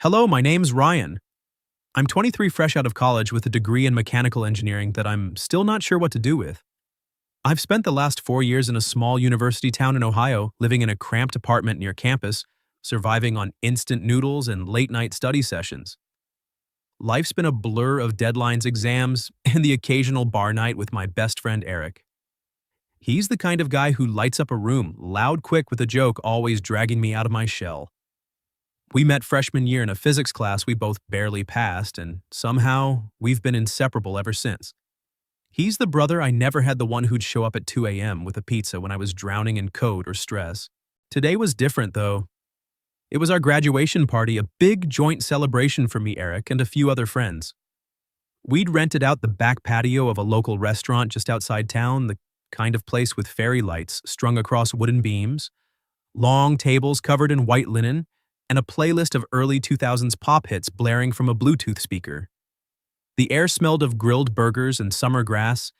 Hello, my name's Ryan. I'm 23 fresh out of college with a degree in mechanical engineering that I'm still not sure what to do with. I've spent the last 4 years in a small university town in Ohio, living in a cramped apartment near campus, surviving on instant noodles and late night study sessions. Life's been a blur of deadlines, exams, and the occasional bar night with my best friend Eric. He's the kind of guy who lights up a room, loud quick with a joke, always dragging me out of my shell. We met freshman year in a physics class we both barely passed, and somehow we've been inseparable ever since. He's the brother I never had, the one who'd show up at 2 a.m. with a pizza when I was drowning in code or stress. Today was different, though. It was our graduation party, a big joint celebration for me, Eric, and a few other friends. We'd rented out the back patio of a local restaurant just outside town, the kind of place with fairy lights strung across wooden beams, long tables covered in white linen, and a playlist of early 2000s pop hits blaring from a Bluetooth speaker. The air smelled of grilled burgers and summer grass,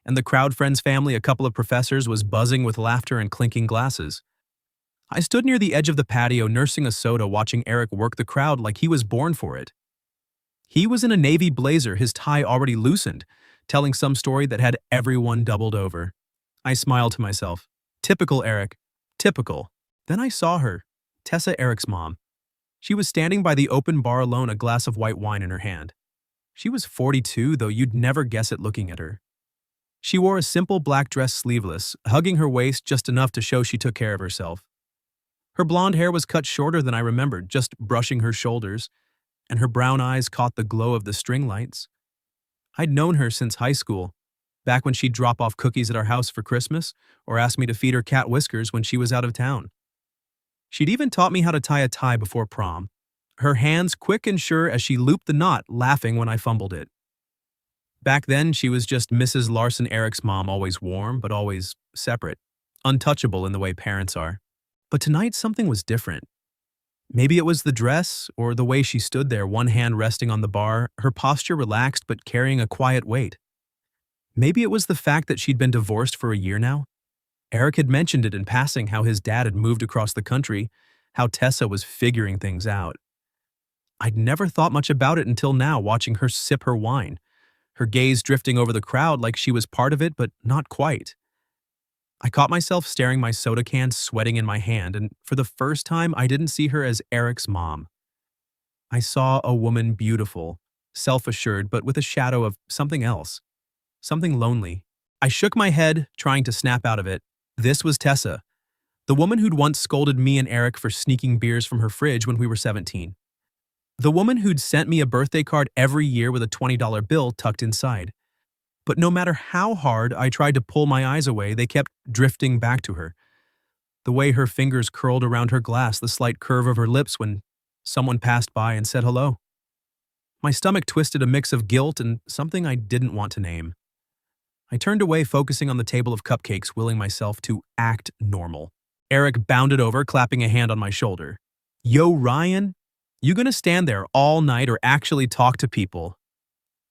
and the crowd friend's family, a couple of professors, was buzzing with laughter and clinking glasses. I stood near the edge of the patio nursing a soda, watching Eric work the crowd like he was born for it. He was in a navy blazer, his tie already loosened, telling some story that had everyone doubled over. I smiled to myself. Typical Eric. Typical. Then I saw her. Tessa, Eric's mom. She was standing by the open bar alone, a glass of white wine in her hand. She was 42, though you'd never guess it looking at her. She wore a simple black dress, sleeveless, hugging her waist just enough to show she took care of herself. Her blonde hair was cut shorter than I remembered, just brushing her shoulders, and her brown eyes caught the glow of the string lights. I'd known her since high school, back when she'd drop off cookies at our house for Christmas or ask me to feed her cat Whiskers when she was out of town. She'd even taught me how to tie a tie before prom, her hands quick and sure as she looped the knot, laughing when I fumbled it. Back then, she was just Mrs. Larson, Eric's mom, always warm, but always separate, untouchable in the way parents are. But tonight, something was different. Maybe it was the dress, or the way she stood there, one hand resting on the bar, her posture relaxed but carrying a quiet weight. Maybe it was the fact that she'd been divorced for a year now. Eric had mentioned it in passing, how his dad had moved across the country, how Tessa was figuring things out. I'd never thought much about it until now, watching her sip her wine, her gaze drifting over the crowd like she was part of it, but not quite. I caught myself staring, my soda can sweating in my hand, and for the first time, I didn't see her as Eric's mom. I saw a woman beautiful, self-assured, but with a shadow of something else, something lonely. I shook my head, trying to snap out of it. This was Tessa, the woman who'd once scolded me and Eric for sneaking beers from her fridge when we were 17. The woman who'd sent me a birthday card every year with a $20 bill tucked inside. But no matter how hard I tried to pull my eyes away, they kept drifting back to her. The way her fingers curled around her glass, the slight curve of her lips when someone passed by and said hello. My stomach twisted, a mix of guilt and something I didn't want to name. I turned away, focusing on the table of cupcakes, willing myself to act normal. Eric bounded over, clapping a hand on my shoulder. Yo, Ryan, you gonna stand there all night or actually talk to people?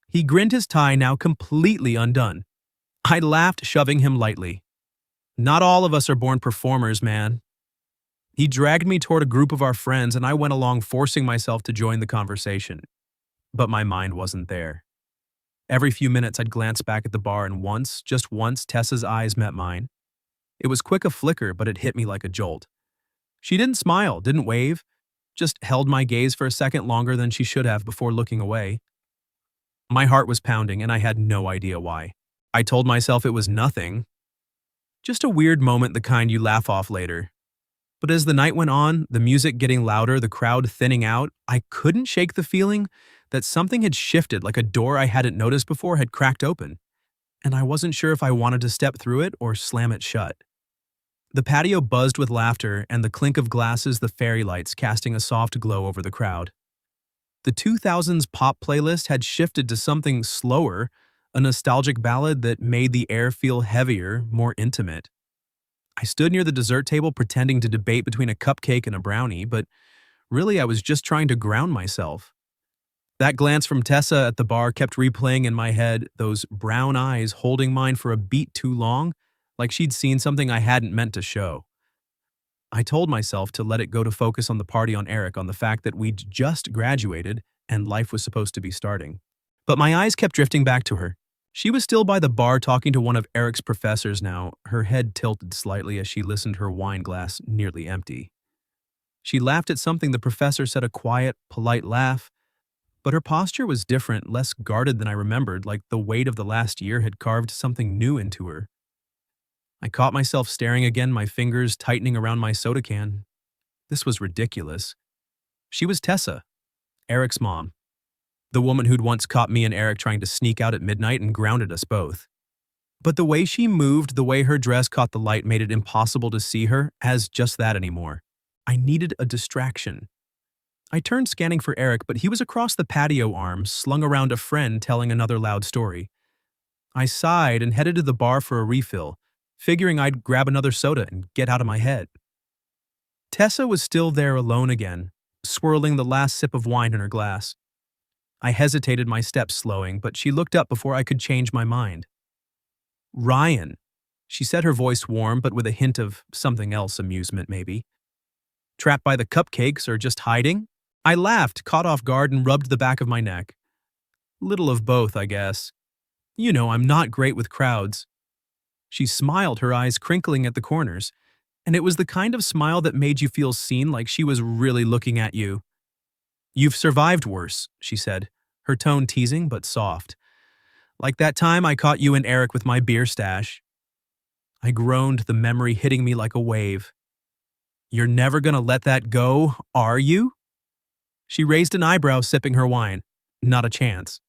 He grinned, his tie now completely undone. I laughed, shoving him lightly. Not all of us are born performers, man. He dragged me toward a group of our friends, and I went along, forcing myself to join the conversation. But my mind wasn't there. Every few minutes, I'd glance back at the bar, and once, just once, Tessa's eyes met mine. It was quick, a flicker, but it hit me like a jolt. She didn't smile, didn't wave, just held my gaze for a second longer than she should have before looking away. My heart was pounding, and I had no idea why. I told myself it was nothing. Just a weird moment, the kind you laugh off later. But as the night went on, the music getting louder, the crowd thinning out, I couldn't shake the feeling that something had shifted, like a door I hadn't noticed before had cracked open, and I wasn't sure if I wanted to step through it or slam it shut. The patio buzzed with laughter and the clink of glasses, the fairy lights casting a soft glow over the crowd. The 2000s pop playlist had shifted to something slower, a nostalgic ballad that made the air feel heavier, more intimate. I stood near the dessert table, pretending to debate between a cupcake and a brownie, but really I was just trying to ground myself. That glance from Tessa at the bar kept replaying in my head, those brown eyes holding mine for a beat too long, like she'd seen something I hadn't meant to show. I told myself to let it go to focus on the party on Eric, on the fact that we'd just graduated and life was supposed to be starting. But my eyes kept drifting back to her. She was still by the bar talking to one of Eric's professors now, her head tilted slightly as she listened, her wine glass nearly empty. She laughed at something the professor said, a quiet, polite laugh, but her posture was different, less guarded than I remembered, like the weight of the last year had carved something new into her. I caught myself staring again, my fingers tightening around my soda can. This was ridiculous. She was Tessa, Eric's mom, the woman who'd once caught me and Eric trying to sneak out at midnight and grounded us both. But the way she moved, the way her dress caught the light, made it impossible to see her as just that anymore. I needed a distraction. I turned, scanning for Eric, but he was across the patio arm, slung around a friend telling another loud story. I sighed and headed to the bar for a refill, figuring I'd grab another soda and get out of my head. Tessa was still there alone again, swirling the last sip of wine in her glass. I hesitated, my steps slowing, but she looked up before I could change my mind. "Ryan," she said, her voice warm but with a hint of something else, amusement maybe. "Trapped by the cupcakes or just hiding?" I laughed, caught off guard, and rubbed the back of my neck. "Little of both, I guess. You know, I'm not great with crowds." She smiled, her eyes crinkling at the corners, and it was the kind of smile that made you feel seen, like she was really looking at you. "You've survived worse," she said, her tone teasing but soft. "Like that time I caught you and Eric with my beer stash." I groaned, the memory hitting me like a wave. "You're never gonna let that go, are you?" She raised an eyebrow, sipping her wine. "Not a chance."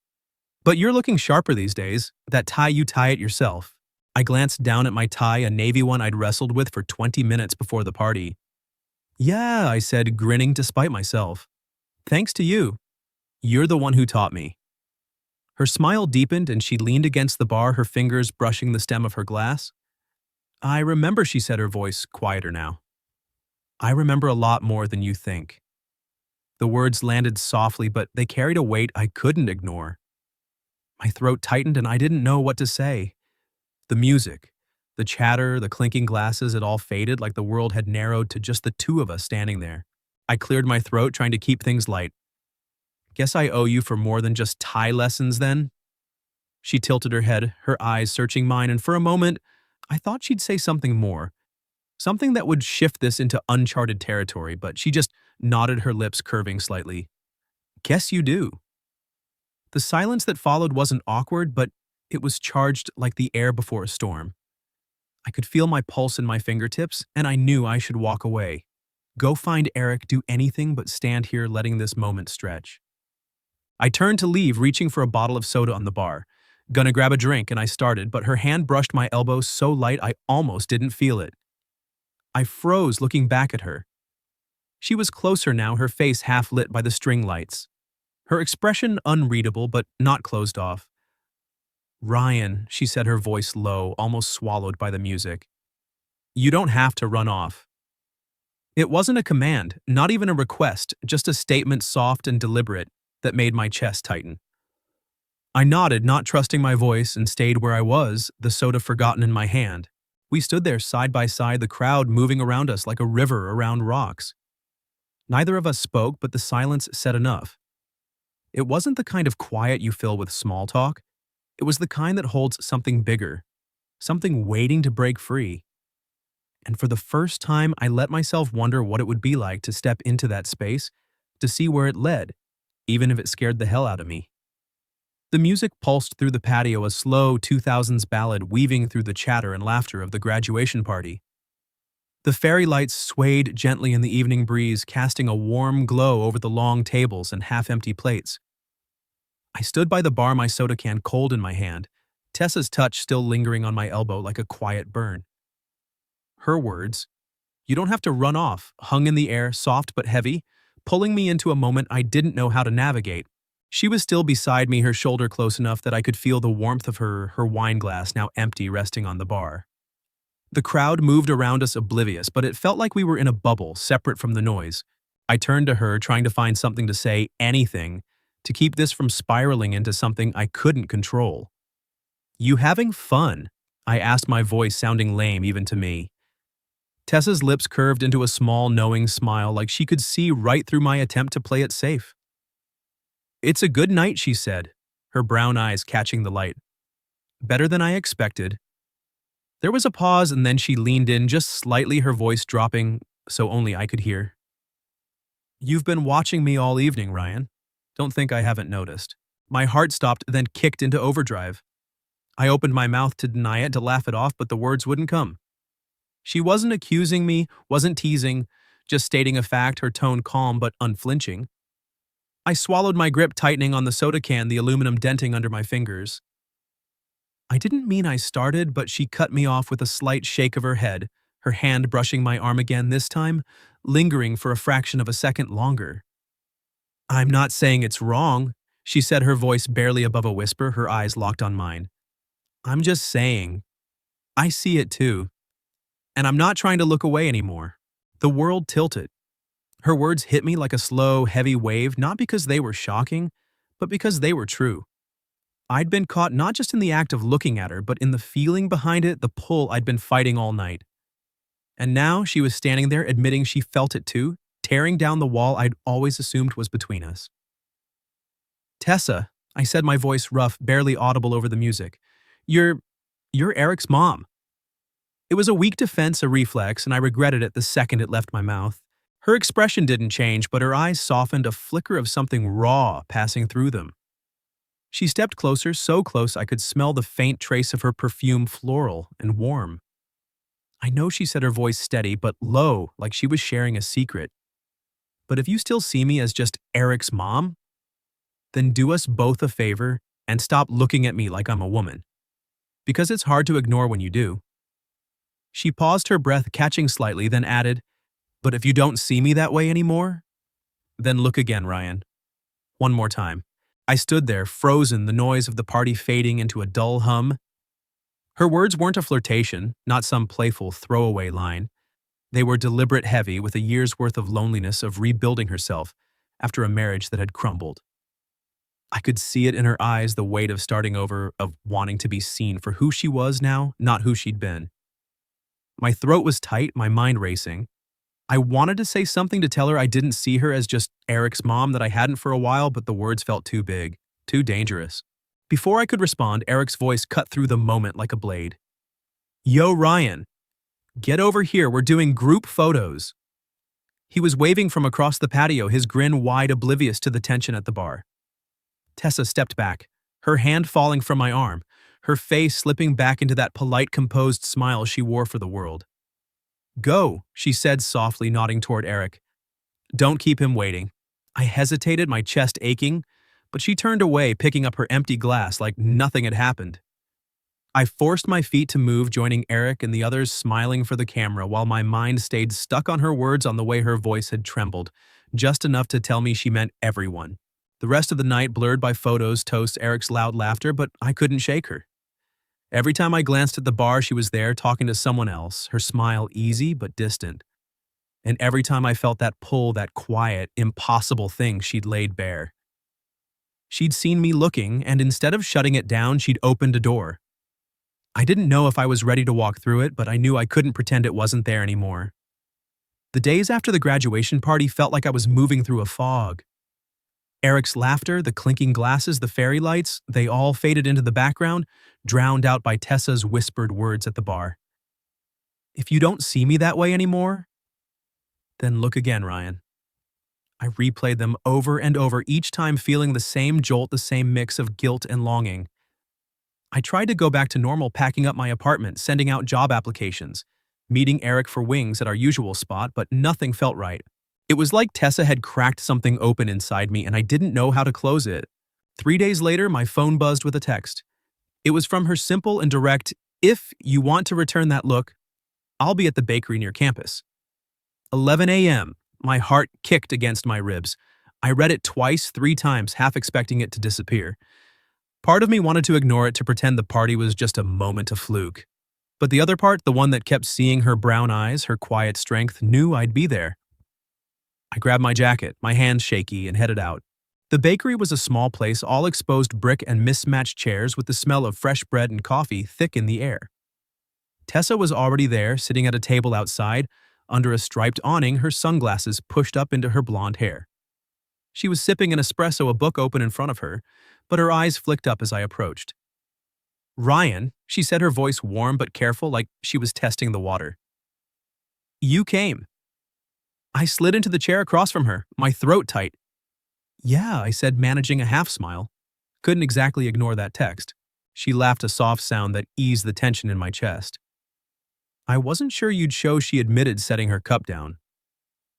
"But you're looking sharper these days. That tie, you tie it yourself." I glanced down at my tie, a navy one I'd wrestled with for 20 minutes before the party. "Yeah," I said, grinning despite myself. "Thanks to you. You're the one who taught me." Her smile deepened and she leaned against the bar, her fingers brushing the stem of her glass. "I remember," she said, her voice quieter now. "I remember a lot more than you think." The words landed softly, but they carried a weight I couldn't ignore. My throat tightened and I didn't know what to say. The music, the chatter, the clinking glasses, it all faded like the world had narrowed to just the two of us standing there. I cleared my throat, trying to keep things light. "Guess I owe you for more than just tie lessons then?" She tilted her head, her eyes searching mine, and for a moment, I thought she'd say something more. Something that would shift this into uncharted territory, but she just nodded, her lips curving slightly. "Guess you do." The silence that followed wasn't awkward, but it was charged like the air before a storm. I could feel my pulse in my fingertips, and I knew I should walk away. Go find Eric, do anything but stand here letting this moment stretch. I turned to leave, reaching for a bottle of soda on the bar. Gonna grab a drink, and I started, but her hand brushed my elbow so light I almost didn't feel it. I froze, looking back at her. She was closer now, her face half lit by the string lights. Her expression unreadable, but not closed off. "Ryan," she said, her voice low, almost swallowed by the music. "You don't have to run off." It wasn't a command, not even a request, just a statement, soft and deliberate, that made my chest tighten. I nodded, not trusting my voice, and stayed where I was, the soda forgotten in my hand. We stood there side by side, the crowd moving around us like a river around rocks. Neither of us spoke, but the silence said enough. It wasn't the kind of quiet you fill with small talk. It was the kind that holds something bigger, something waiting to break free. And for the first time, I let myself wonder what it would be like to step into that space, to see where it led, even if it scared the hell out of me. The music pulsed through the patio, a slow 2000s ballad weaving through the chatter and laughter of the graduation party. The fairy lights swayed gently in the evening breeze, casting a warm glow over the long tables and half-empty plates. I stood by the bar, my soda can cold in my hand, Tessa's touch still lingering on my elbow like a quiet burn. Her words, "You don't have to run off," hung in the air, soft but heavy, pulling me into a moment I didn't know how to navigate. She was still beside me, her shoulder close enough that I could feel the warmth of her wine glass, now empty, resting on the bar. The crowd moved around us, oblivious, but it felt like we were in a bubble, separate from the noise. I turned to her, trying to find something to say, anything, to keep this from spiraling into something I couldn't control. "You having fun?" I asked, my voice sounding lame even to me. Tessa's lips curved into a small, knowing smile like she could see right through my attempt to play it safe. "It's a good night," she said, her brown eyes catching the light. "Better than I expected." There was a pause and then she leaned in just slightly, her voice dropping so only I could hear. "You've been watching me all evening, Ryan. Don't think I haven't noticed." My heart stopped, then kicked into overdrive. I opened my mouth to deny it, to laugh it off, but the words wouldn't come. She wasn't accusing me, wasn't teasing, just stating a fact, her tone calm but unflinching. I swallowed, my grip tightening on the soda can, the aluminum denting under my fingers. "I didn't mean I started," but she cut me off with a slight shake of her head, her hand brushing my arm again, this time lingering for a fraction of a second longer. "I'm not saying it's wrong," she said, her voice barely above a whisper, her eyes locked on mine. "I'm just saying, I see it too. And I'm not trying to look away anymore." The world tilted. Her words hit me like a slow, heavy wave, not because they were shocking, but because they were true. I'd been caught not just in the act of looking at her, but in the feeling behind it, the pull I'd been fighting all night. And now she was standing there admitting she felt it too, tearing down the wall I'd always assumed was between us. "Tessa," I said, my voice rough, barely audible over the music. You're Eric's mom." It was a weak defense, a reflex, and I regretted it the second it left my mouth. Her expression didn't change, but her eyes softened, a flicker of something raw passing through them. She stepped closer, so close I could smell the faint trace of her perfume, floral and warm. "I know," she said, her voice steady but low, like she was sharing a secret. "But if you still see me as just Eric's mom, then do us both a favor and stop looking at me like I'm a woman. Because it's hard to ignore when you do." She paused, her breath catching slightly, then added, "But if you don't see me that way anymore, then look again, Ryan. One more time." I stood there, frozen, the noise of the party fading into a dull hum. Her words weren't a flirtation, not some playful throwaway line. They were deliberate, heavy, with a year's worth of loneliness, of rebuilding herself after a marriage that had crumbled. I could see it in her eyes, the weight of starting over, of wanting to be seen for who she was now, not who she'd been. My throat was tight, my mind racing. I wanted to say something, to tell her I didn't see her as just Eric's mom, that I hadn't for a while, but the words felt too big, too dangerous. Before I could respond, Eric's voice cut through the moment like a blade. "Yo, Ryan, get over here, we're doing group photos." He was waving from across the patio, his grin wide, oblivious to the tension at the bar. Tessa stepped back, her hand falling from my arm, her face slipping back into that polite, composed smile she wore for the world. "Go," she said softly, nodding toward Eric. "Don't keep him waiting." I hesitated, my chest aching, but she turned away, picking up her empty glass like nothing had happened. I forced my feet to move, joining Eric and the others smiling for the camera, while my mind stayed stuck on her words, on the way her voice had trembled, just enough to tell me she meant everyone. The rest of the night blurred by photos, toasts, Eric's loud laughter, but I couldn't shake her. Every time I glanced at the bar, she was there, talking to someone else, her smile easy but distant. And every time I felt that pull, that quiet, impossible thing she'd laid bare. She'd seen me looking, and instead of shutting it down, she'd opened a door. I didn't know if I was ready to walk through it, but I knew I couldn't pretend it wasn't there anymore. The days after the graduation party felt like I was moving through a fog. Eric's laughter, the clinking glasses, the fairy lights, they all faded into the background, drowned out by Tessa's whispered words at the bar. "If you don't see me that way anymore, then look again, Ryan." I replayed them over and over, each time feeling the same jolt, the same mix of guilt and longing. I tried to go back to normal, packing up my apartment, sending out job applications, meeting Eric for wings at our usual spot, but nothing felt right. It was like Tessa had cracked something open inside me and I didn't know how to close it. 3 days later, my phone buzzed with a text. It was from her, simple and direct, "If you want to return that look, I'll be at the bakery near campus." 11 a.m. My heart kicked against my ribs. I read it twice, 3 times, half expecting it to disappear. Part of me wanted to ignore it, to pretend the party was just a moment, a fluke. But the other part, the one that kept seeing her brown eyes, her quiet strength, knew I'd be there. I grabbed my jacket, my hands shaky, and headed out. The bakery was a small place, all exposed brick and mismatched chairs, with the smell of fresh bread and coffee thick in the air. Tessa was already there, sitting at a table outside, under a striped awning, her sunglasses pushed up into her blonde hair. She was sipping an espresso, a book open in front of her, but her eyes flicked up as I approached. "Ryan," she said, her voice warm but careful, like she was testing the water. "You came." I slid into the chair across from her, my throat tight. "Yeah," I said, managing a half smile. Couldn't exactly ignore that text. She laughed, a soft sound that eased the tension in my chest. "I wasn't sure you'd show," she admitted, setting her cup down.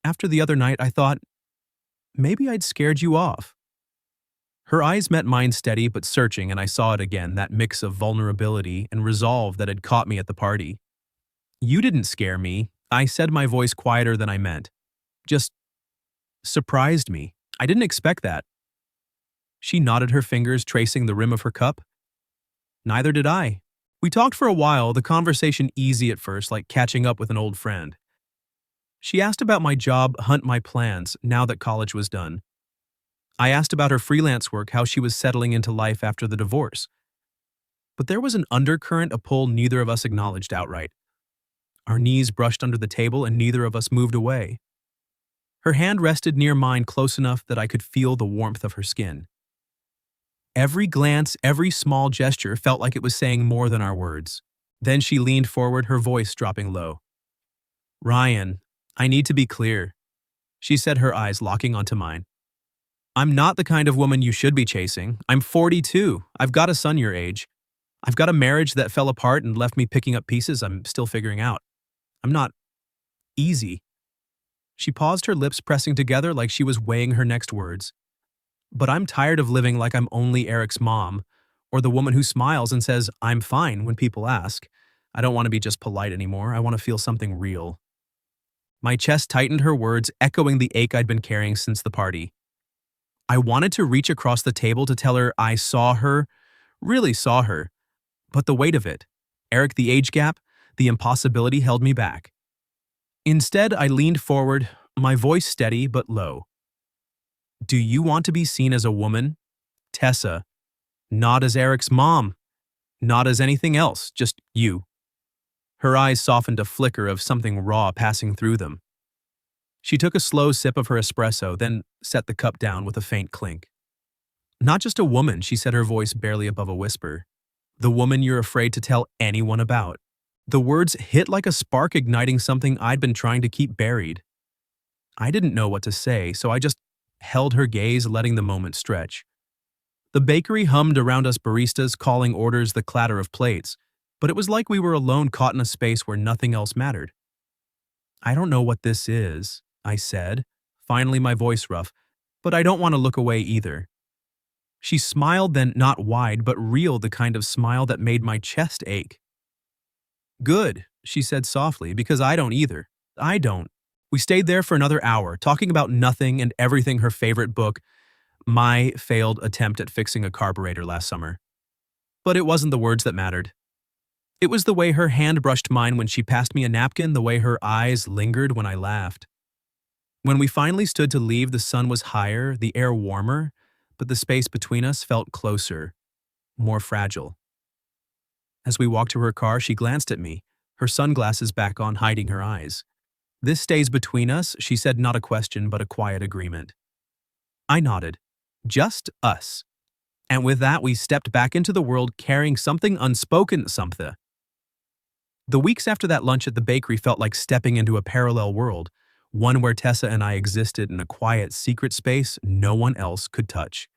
"After the other night, I thought maybe I'd scared you off." Her eyes met mine, steady but searching, and I saw it again, that mix of vulnerability and resolve that had caught me at the party. "You didn't scare me," I said, my voice quieter than I meant. "Just surprised me. I didn't expect that." She nodded, her fingers tracing the rim of her cup. "Neither did I." We talked for a while, the conversation easy at first, like catching up with an old friend. She asked about my job hunt, my plans, now that college was done. I asked about her freelance work, how she was settling into life after the divorce. But there was an undercurrent, a pull neither of us acknowledged outright. Our knees brushed under the table and neither of us moved away. Her hand rested near mine, close enough that I could feel the warmth of her skin. Every glance, every small gesture felt like it was saying more than our words. Then she leaned forward, her voice dropping low. "Ryan, I need to be clear," she said, her eyes locking onto mine. "I'm not the kind of woman you should be chasing. I'm 42. I've got a son your age. I've got a marriage that fell apart and left me picking up pieces I'm still figuring out. I'm not easy." She paused, her lips pressing together like she was weighing her next words. "But I'm tired of living like I'm only Eric's mom, or the woman who smiles and says, 'I'm fine,' when people ask. I don't want to be just polite anymore. I want to feel something real." My chest tightened, her words echoing the ache I'd been carrying since the party. I wanted to reach across the table to tell her I saw her, really saw her, but the weight of it, Eric, the age gap, the impossibility held me back. Instead, I leaned forward, my voice steady but low. "Do you want to be seen as a woman, Tessa, not as Eric's mom, not as anything else, just you?" Her eyes softened, a flicker of something raw passing through them. She took a slow sip of her espresso, then set the cup down with a faint clink. "Not just a woman," she said, her voice barely above a whisper. "The woman you're afraid to tell anyone about." The words hit like a spark, igniting something I'd been trying to keep buried. I didn't know what to say, so I just held her gaze, letting the moment stretch. The bakery hummed around us, baristas calling orders, the clatter of plates, but it was like we were alone, caught in a space where nothing else mattered. "I don't know what this is," I said, finally, my voice rough, "but I don't want to look away either." She smiled, then not wide, but real, the kind of smile that made my chest ache. "Good," she said softly, "because I don't either. I don't." We stayed there for another hour, talking about nothing and everything, her favorite book, my failed attempt at fixing a carburetor last summer. But it wasn't the words that mattered. It was the way her hand brushed mine when she passed me a napkin, the way her eyes lingered when I laughed. When we finally stood to leave, the sun was higher, the air warmer, but the space between us felt closer, more fragile. As we walked to her car, she glanced at me, her sunglasses back on, hiding her eyes. "This stays between us," she said, not a question, but a quiet agreement. I nodded. Just us. And with that, we stepped back into the world, carrying something unspoken, something. The weeks after that lunch at the bakery felt like stepping into a parallel world, one where Tessa and I existed in a quiet, secret space no one else could touch.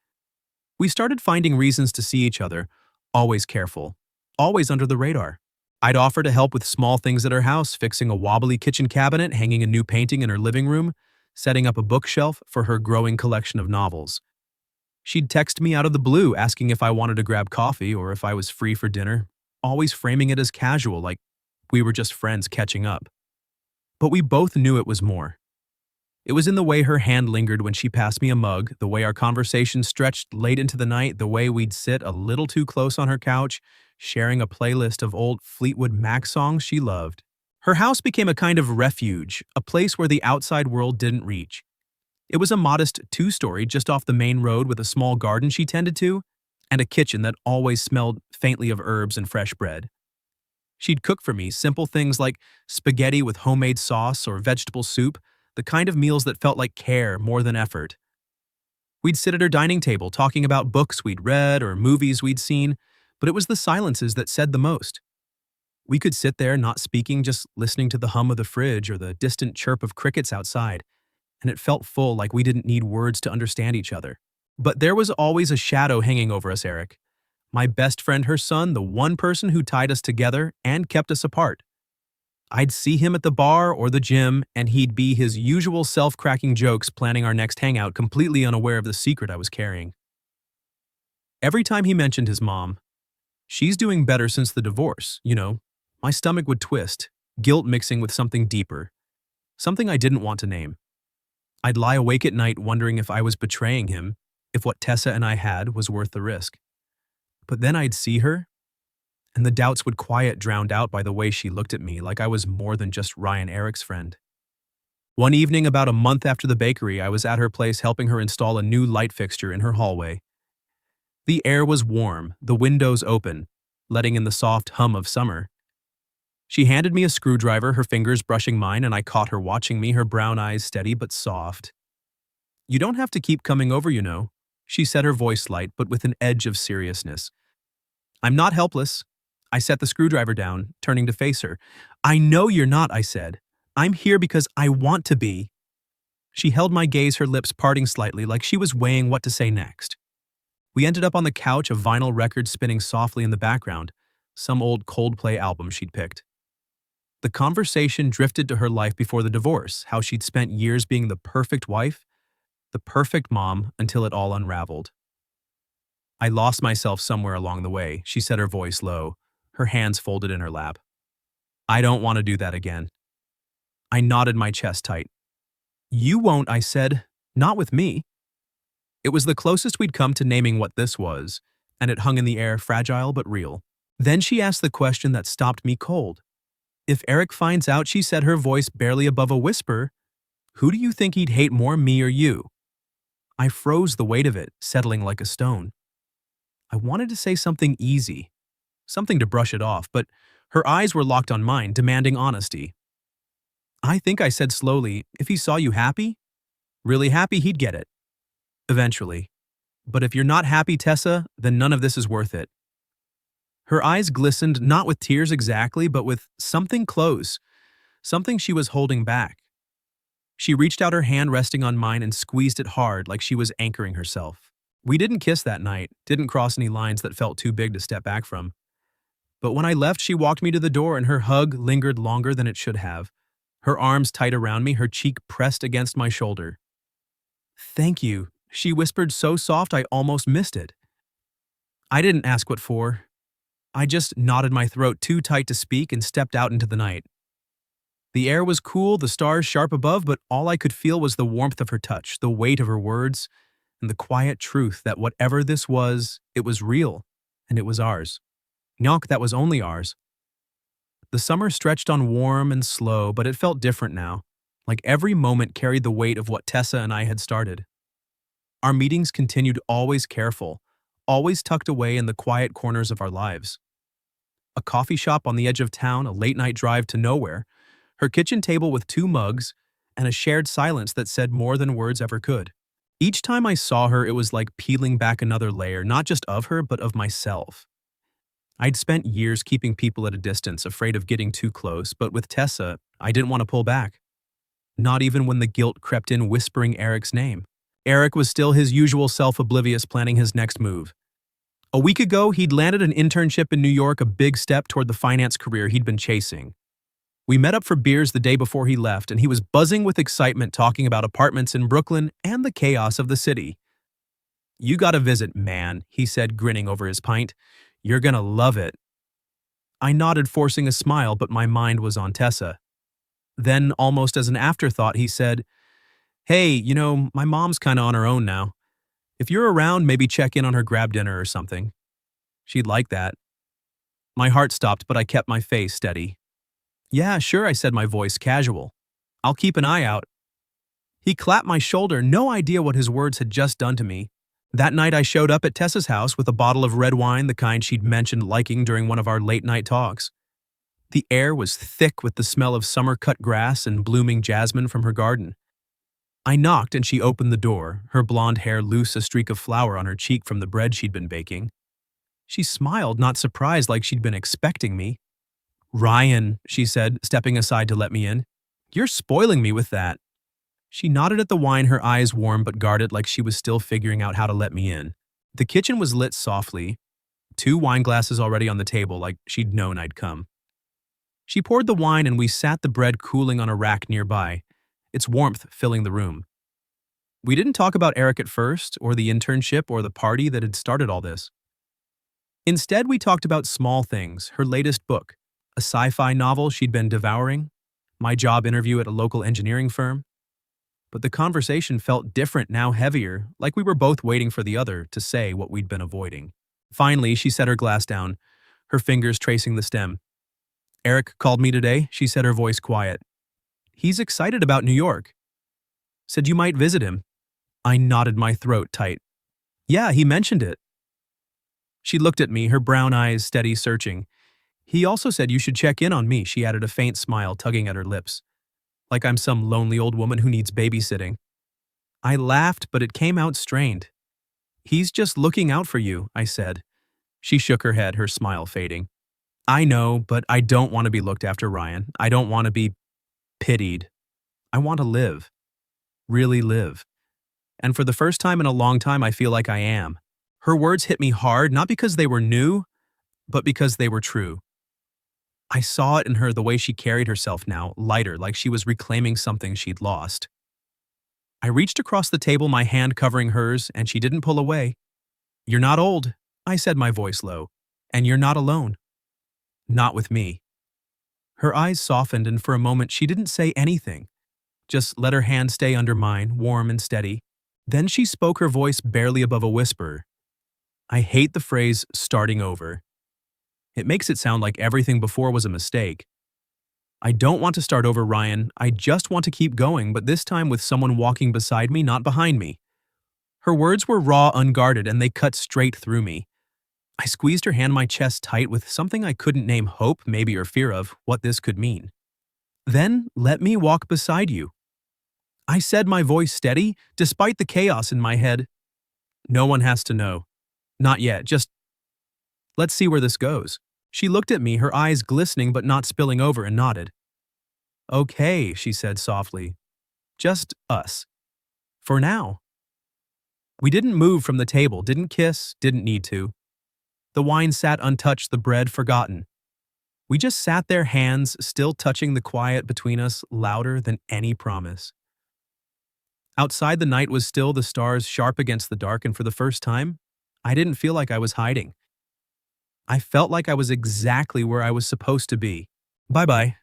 We started finding reasons to see each other, always careful, always under the radar. I'd offer to help with small things at her house, fixing a wobbly kitchen cabinet, hanging a new painting in her living room, setting up a bookshelf for her growing collection of novels. She'd text me out of the blue, asking if I wanted to grab coffee or if I was free for dinner, always framing it as casual, like we were just friends catching up. But we both knew it was more. It was in the way her hand lingered when she passed me a mug, the way our conversation stretched late into the night, the way we'd sit a little too close on her couch, sharing a playlist of old Fleetwood Mac songs she loved. Her house became a kind of refuge, a place where the outside world didn't reach. It was a modest two-story just off the main road with a small garden she tended to, and a kitchen that always smelled faintly of herbs and fresh bread. She'd cook for me simple things like spaghetti with homemade sauce or vegetable soup, the kind of meals that felt like care more than effort. We'd sit at her dining table talking about books we'd read or movies we'd seen, but it was the silences that said the most. We could sit there not speaking, just listening to the hum of the fridge or the distant chirp of crickets outside, and it felt full, like we didn't need words to understand each other. But there was always a shadow hanging over us, Eric. My best friend, her son, the one person who tied us together and kept us apart. I'd see him at the bar or the gym, and he'd be his usual self-cracking jokes planning our next hangout, completely unaware of the secret I was carrying. Every time he mentioned his mom, "She's doing better since the divorce, my stomach would twist, guilt mixing with something deeper, something I didn't want to name. I'd lie awake at night wondering if I was betraying him, if what Tessa and I had was worth the risk. But then I'd see her, and the doubts would quiet, drowned out by the way she looked at me, like I was more than just Ryan Eric's friend. One evening, about a month after the bakery, I was at her place helping her install a new light fixture in her hallway. The air was warm, the windows open, letting in the soft hum of summer. She handed me a screwdriver, her fingers brushing mine, and I caught her watching me, her brown eyes steady but soft. "You don't have to keep coming over, she said, her voice light but with an edge of seriousness. "I'm not helpless." I set the screwdriver down, turning to face her. "I know you're not," I said. "I'm here because I want to be." She held my gaze, her lips parting slightly, like she was weighing what to say next. We ended up on the couch, a vinyl record spinning softly in the background, some old Coldplay album she'd picked. The conversation drifted to her life before the divorce, how she'd spent years being the perfect wife, the perfect mom, until it all unraveled. "I lost myself somewhere along the way," she said, her voice low, her hands folded in her lap. "I don't want to do that again." I nodded, my chest tight. "You won't," I said. "Not with me." It was the closest we'd come to naming what this was, and it hung in the air, fragile but real. Then she asked the question that stopped me cold. "If Eric finds out," she said, her voice barely above a whisper, "who do you think he'd hate more, me or you?" I froze, the weight of it settling like a stone. I wanted to say something easy, something to brush it off, but her eyes were locked on mine, demanding honesty. "I think," I said slowly, "if he saw you happy, really happy, he'd get it. Eventually. But if you're not happy, Tessa, then none of this is worth it." Her eyes glistened, not with tears exactly, but with something close, something she was holding back. She reached out, her hand resting on mine, and squeezed it hard, like she was anchoring herself. We didn't kiss that night, didn't cross any lines that felt too big to step back from. But when I left, she walked me to the door, and her hug lingered longer than it should have. Her arms tight around me, her cheek pressed against my shoulder. "Thank you," she whispered, so soft I almost missed it. I didn't ask what for. I just knotted my throat too tight to speak and stepped out into the night. The air was cool, the stars sharp above, but all I could feel was the warmth of her touch, the weight of her words, and the quiet truth that whatever this was, it was real, and it was ours. Nyok, that was only ours. The summer stretched on warm and slow, but it felt different now, like every moment carried the weight of what Tessa and I had started. Our meetings continued, always careful, always tucked away in the quiet corners of our lives. A coffee shop on the edge of town, a late-night drive to nowhere, her kitchen table with 2 mugs, and a shared silence that said more than words ever could. Each time I saw her, it was like peeling back another layer, not just of her, but of myself. I'd spent years keeping people at a distance, afraid of getting too close, but with Tessa, I didn't want to pull back. Not even when the guilt crept in, whispering Eric's name. Eric was still his usual self, oblivious, planning his next move. A week ago, he'd landed an internship in New York, a big step toward the finance career he'd been chasing. We met up for beers the day before he left, and he was buzzing with excitement, talking about apartments in Brooklyn and the chaos of the city. "You gotta visit, man," he said, grinning over his pint. "You're gonna love it." I nodded, forcing a smile, but my mind was on Tessa. Then, almost as an afterthought, he said, "Hey, my mom's kinda on her own now. If you're around, maybe check in on her, grab dinner or something. She'd like that." My heart stopped, but I kept my face steady. "Yeah, sure," I said, my voice casual. "I'll keep an eye out." He clapped my shoulder, no idea what his words had just done to me. That night I showed up at Tessa's house with a bottle of red wine, the kind she'd mentioned liking during one of our late-night talks. The air was thick with the smell of summer-cut grass and blooming jasmine from her garden. I knocked and she opened the door, her blonde hair loose, a streak of flour on her cheek from the bread she'd been baking. She smiled, not surprised like she'd been expecting me. "Ryan," she said, stepping aside to let me in. "You're spoiling me with that." She nodded at the wine, her eyes warm but guarded like she was still figuring out how to let me in. The kitchen was lit softly, 2 wine glasses already on the table like she'd known I'd come. She poured the wine and we sat, the bread cooling on a rack nearby, its warmth filling the room. We didn't talk about Eric at first, or the internship, or the party that had started all this. Instead, we talked about small things, her latest book, a sci-fi novel she'd been devouring, my job interview at a local engineering firm. But the conversation felt different now, heavier, like we were both waiting for the other to say what we'd been avoiding. Finally, she set her glass down, her fingers tracing the stem. "Eric called me today," she said, her voice quiet. "He's excited about New York. Said you might visit him." I nodded, my throat tight. "Yeah, he mentioned it." She looked at me, her brown eyes steady, searching. "He also said you should check in on me," she added, a faint smile tugging at her lips. Like I'm some lonely old woman who needs babysitting. I laughed, but it came out strained. "He's just looking out for you," I said. She shook her head, her smile fading. "I know, but I don't want to be looked after, Ryan. I don't want to be pitied. I want to live. Really live. And for the first time in a long time, I feel like I am." Her words hit me hard, not because they were new, but because they were true. I saw it in her, the way she carried herself now, lighter, like she was reclaiming something she'd lost. I reached across the table, my hand covering hers, and she didn't pull away. "You're not old," I said, my voice low. "And you're not alone. Not with me." Her eyes softened, and for a moment she didn't say anything. Just let her hand stay under mine, warm and steady. Then she spoke, her voice barely above a whisper. I hate the phrase "starting over." It makes it sound like everything before was a mistake. I don't want to start over, Ryan. I just want to keep going, but this time with someone walking beside me, not behind me. Her words were raw, unguarded, and they cut straight through me. I squeezed her hand, my chest tight, with something I couldn't name, hope, maybe, or fear of what this could mean. "Then let me walk beside you," I said, my voice steady, despite the chaos in my head. "No one has to know. Not yet, just let's see where this goes." She looked at me, her eyes glistening but not spilling over, and nodded. "Okay," she said softly. "Just us. For now." We didn't move from the table, didn't kiss, didn't need to. The wine sat untouched, the bread forgotten. We just sat there, hands still touching, the quiet between us louder than any promise. Outside, the night was still, the stars sharp against the dark, and for the first time, I didn't feel like I was hiding. I felt like I was exactly where I was supposed to be. Bye-bye.